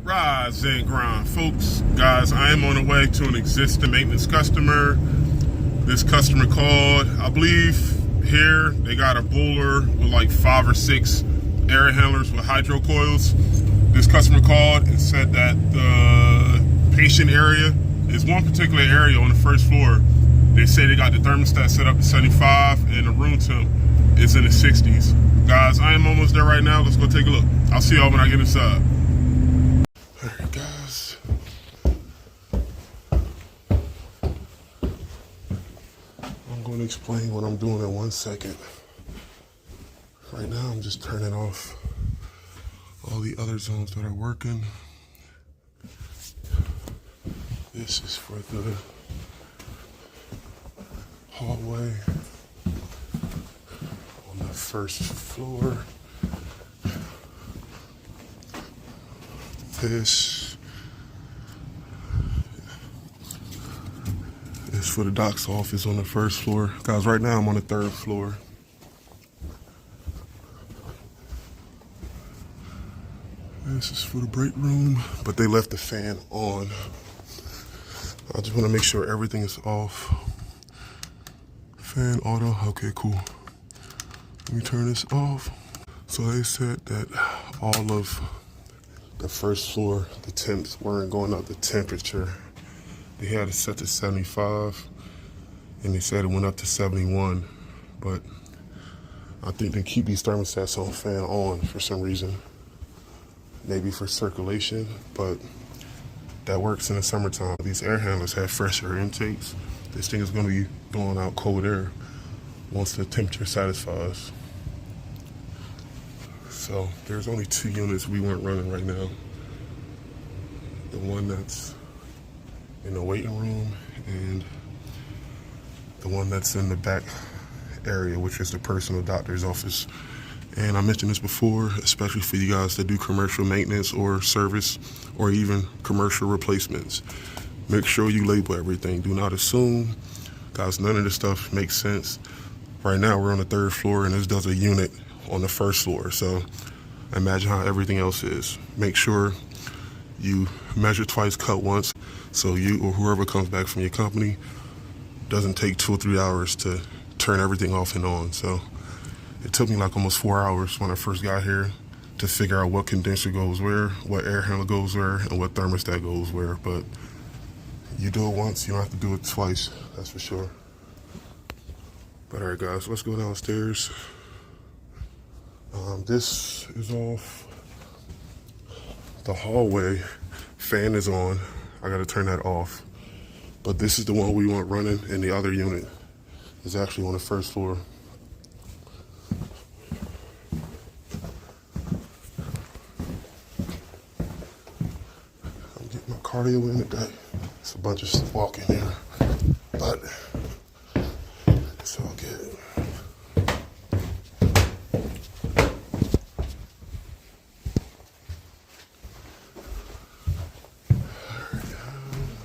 Rise and grind, folks. Guys, I am on the way to an existing maintenance customer. This customer called, I believe here they got a boiler with like 5 or 6 air handlers with hydro coils. This customer called and said that the patient area is one particular area on the first floor. They say they got the thermostat set up to 75 and the room temp is in the 60s. Guys, I am almost there right now. Let's go take a look. I'll see y'all when I get inside. Alright guys, I'm going to explain what I'm doing in 1 second. Right now I'm just turning off all the other zones that are working. This is for the hallway on the first floor. This is for the doc's office on the first floor. Guys, right now I'm on the 3rd floor. This is for the break room, but they left the fan on. I just want to make sure everything is off. Fan auto, okay, cool. Let me turn this off. So they said that all of the first floor, the temps weren't going up the temperature. They had it set to 75, and they said it went up to 71. But I think they keep these thermostats on fan on for some reason. Maybe for circulation, but that works in the summertime. These air handlers have fresh air intakes. This thing is going to be blowing out cold air once the temperature satisfies. So there's only 2 units we weren't running right now. The one that's in the waiting room and the one that's in the back area, which is the personal doctor's office. And I mentioned this before, especially for you guys that do commercial maintenance or service or even commercial replacements. Make sure you label everything. Do not assume. Guys, none of this stuff makes sense. Right now we're on the 3rd floor and this does a unit on the 1st floor. So imagine how everything else is. Make sure you measure twice, cut once, so you or whoever comes back from your company doesn't take 2 or 3 hours to turn everything off and on. So it took me like almost 4 hours when I first got here to figure out what condenser goes where, what air handler goes where, and what thermostat goes where. But you do it once, you don't have to do it twice, that's for sure. But alright guys, let's go downstairs. This is off. The hallway fan is on. I gotta turn that off. But this is the one we want running, and the other unit is actually on the 1st floor. I'm getting my cardio in today. It's a bunch of walking here, but it's all good.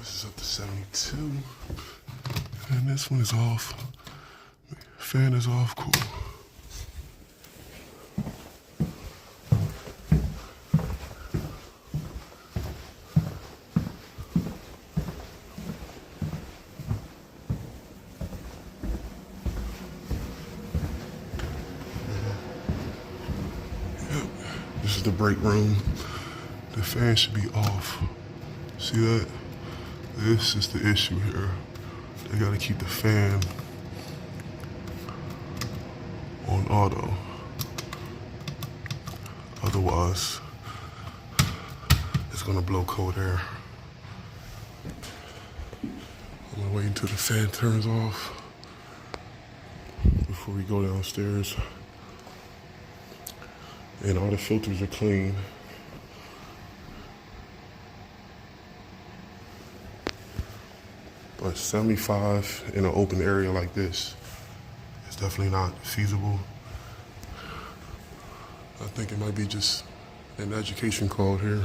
This is up to 72, and this one is off. Fan is off, cool. This is the break room. The fan should be off. See that? This is the issue here. They gotta keep the fan on auto. Otherwise, it's gonna blow cold air. I'm gonna wait until the fan turns off before we go downstairs. And all the filters are clean. But 75 in an open area like this is definitely not feasible. I think it might be just an education call here.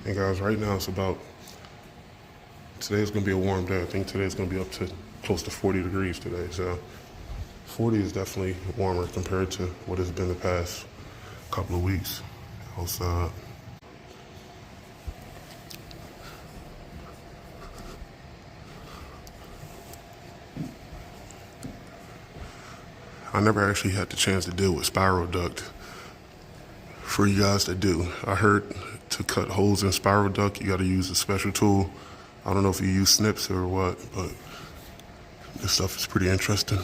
And guys, right now it's about, today's gonna be a warm day. I think today's gonna be up to close to 40 degrees today. So 40 is definitely warmer compared to what it's been the past couple of weeks outside. I never actually had the chance to deal with spiral duct. For you guys that do, I heard to cut holes in spiral duct, you got to use a special tool. I don't know if you use snips or what, but this stuff is pretty interesting.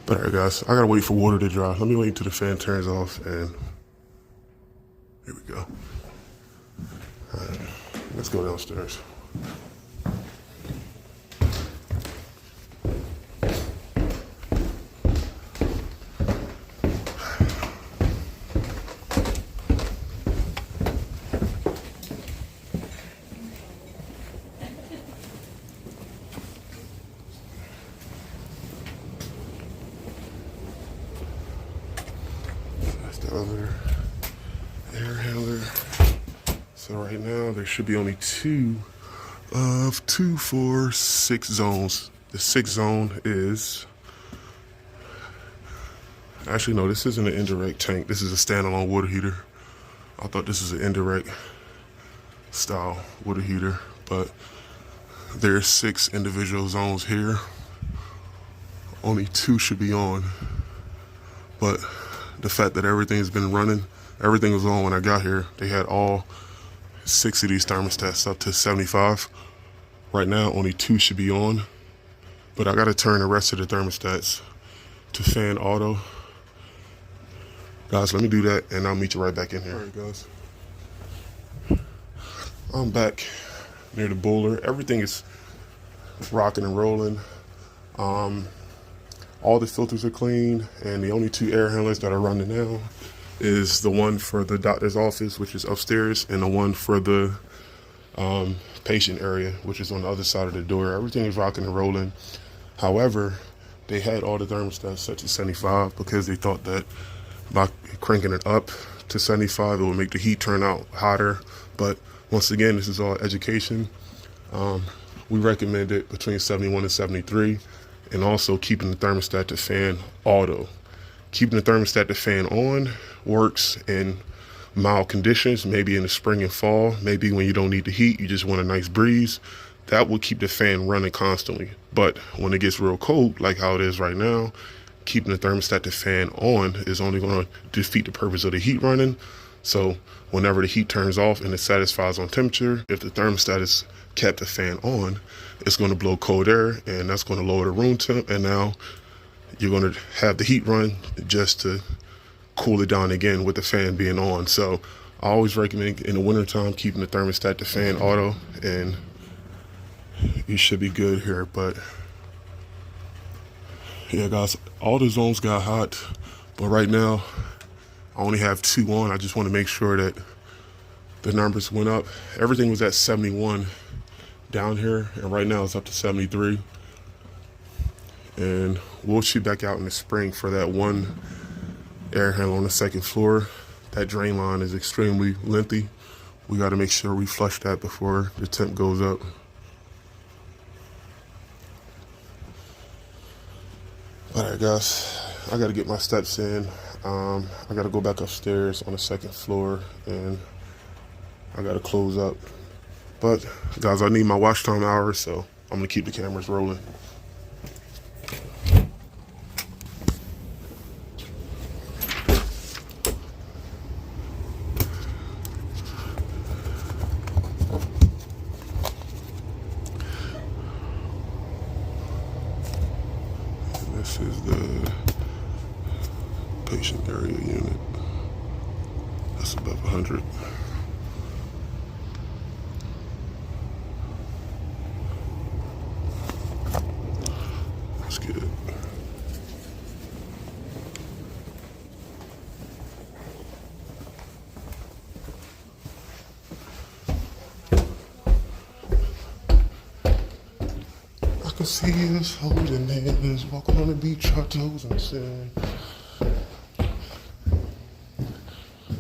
But all right, guys, I gotta wait for water to dry. Let me wait until the fan turns off, and here we go. All right, let's go downstairs. The other air handler. So right now there should be only 2 of 2, 4, 6 zones. The 6th zone is, actually no, this isn't an indirect tank. This is a standalone water heater. I thought this was an indirect style water heater, but there's 6 individual zones here. Only 2 should be on, but the fact that everything's been running, everything was on when I got here. They had all 6 of these thermostats up to 75. Right now, only 2 should be on, but I gotta turn the rest of the thermostats to fan auto. Guys, let me do that and I'll meet you right back in here. All right, guys. I'm back near the boiler. Everything is rocking and rolling. All the filters are clean, and the only 2 air handlers that are running now is the one for the doctor's office, which is upstairs, and the one for the patient area, which is on the other side of the door. Everything is rocking and rolling. However, they had all the thermostats set to 75 because they thought that by cranking it up to 75, it would make the heat turn out hotter. But once again, this is all education. We recommend it between 71 and 73. And also keeping the thermostat to fan auto. Keeping the thermostat to fan on works in mild conditions, maybe in the spring and fall, maybe when you don't need the heat, you just want a nice breeze. That will keep the fan running constantly. But when it gets real cold, like how it is right now, keeping the thermostat to fan on is only going to defeat the purpose of the heat running. So whenever the heat turns off and it satisfies on temperature, if the thermostat is kept the fan on, it's going to blow cold air, and that's going to lower the room temp, and now you're going to have the heat run just to cool it down again with the fan being on. So I always recommend in the wintertime keeping the thermostat to fan auto, and you should be good here. But yeah, guys, all the zones got hot, but right now I only have 2 on. I just want to make sure that the numbers went up. Everything was at 71 down here, and right now it's up to 73. And we'll shoot back out in the spring for that one air handler on the 2nd floor. That drain line is extremely lengthy. We got to make sure we flush that before the temp goes up. All right, guys, I got to get my steps in. I got to go back upstairs on the 2nd floor, and I got to close up. But guys, I need my watch time hours, so I'm gonna keep the cameras rolling. This is the patient area unit. That's above 100. That's good. I can see us holding hands, walking on the beach, our toes in the sand.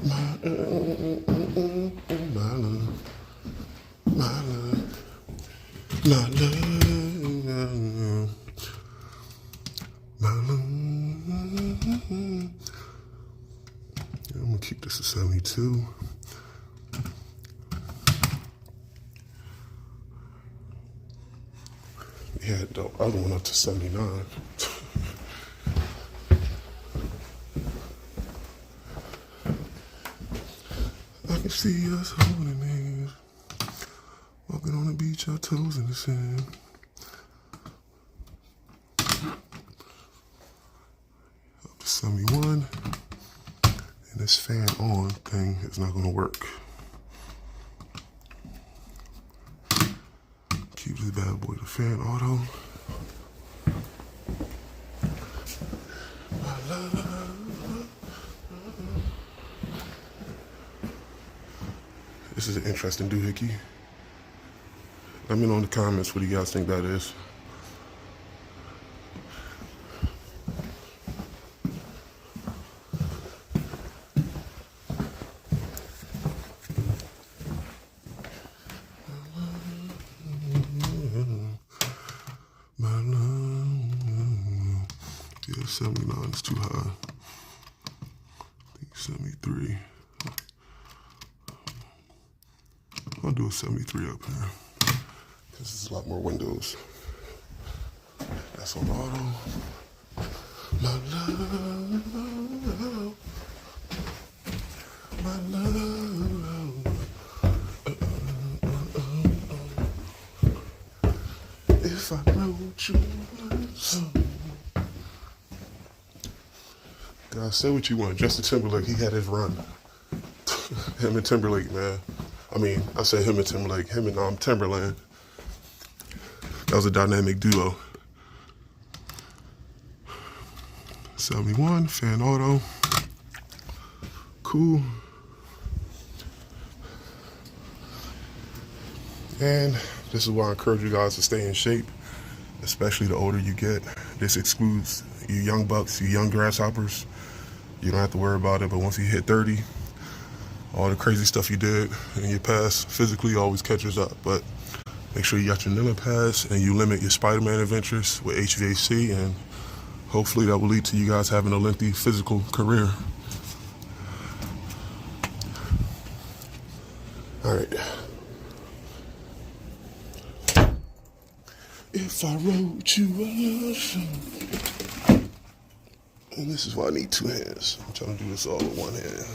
My love, my love, my love, my love, my love. keep this at 72. We had the other one up to 79. I can see us holding hands, walking on the beach, our toes in the sand. Up to 71. And this fan on thing is not gonna work. Keep this bad boy to fan auto. This is an interesting doohickey. Let me know in the comments what do you guys think that is. My love. Yeah, 79 is too high. I think 73. I'll do a 73 up here. This is a lot more windows. That's on auto. My love. My love. If I wrote you a song. Guys, say what you want. Justin Timberlake, he had his run. Him and Timberlake, man. I mean, I say him and Timberlake, him and Timberland. That was a dynamic duo. 71, fan auto. Cool. And this is why I encourage you guys to stay in shape, especially the older you get. This excludes you young bucks, you young grasshoppers. You don't have to worry about it, but once you hit 30, all the crazy stuff you did in your past physically always catches up. But make sure you got your kneeling pads and you limit your Spider-Man adventures with HVAC, and hopefully that will lead to you guys having a lengthy physical career. All right. If I wrote you a song. And this is why I need two hands. I'm trying to do this all with one hand.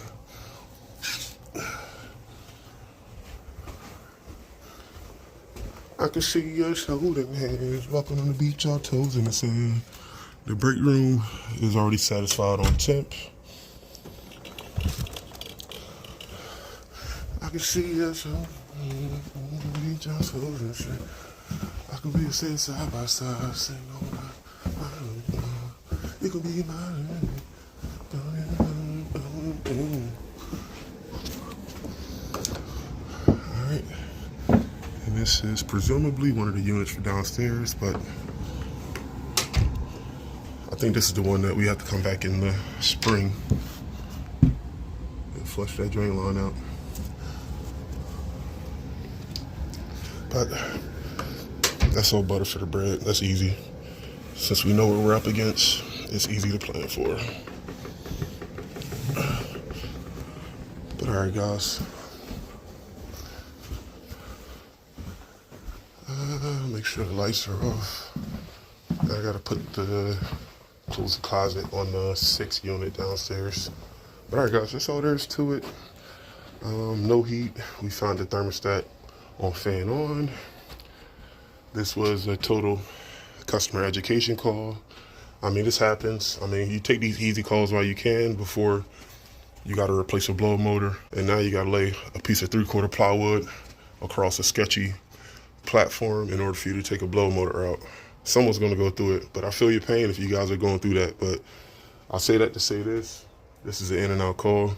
I can see us holding hands, walking on the beach, our toes in the sand. The break room is already satisfied on temp. I can see us holding on the beach, our toes in the sand. I can be sitting side by side, sitting on my you can be mine. Alright. And this is presumably one of the units for downstairs, but I think this is the one that we have to come back in the spring and flush that drain line out. But that's all butter for the bread. That's easy. Since we know what we're up against, it's easy to plan for. But alright guys. Make sure the lights are off. I gotta close the closet on the 6 unit downstairs. But alright guys, that's all there is to it. No heat. We found the thermostat on fan on. This was a total customer education call. I mean, this happens. I mean, you take these easy calls while you can before you got to replace a blower motor. And now you got to lay a piece of 3/4 plywood across a sketchy platform in order for you to take a blower motor out. Someone's going to go through it, but I feel your pain if you guys are going through that. But I say that to say this. This is an in and out call.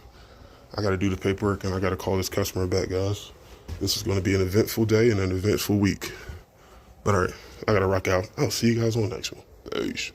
I got to do the paperwork and I got to call this customer back, guys. This is going to be an eventful day and an eventful week. But all right, I got to rock out. I'll see you guys on the next one. Peace.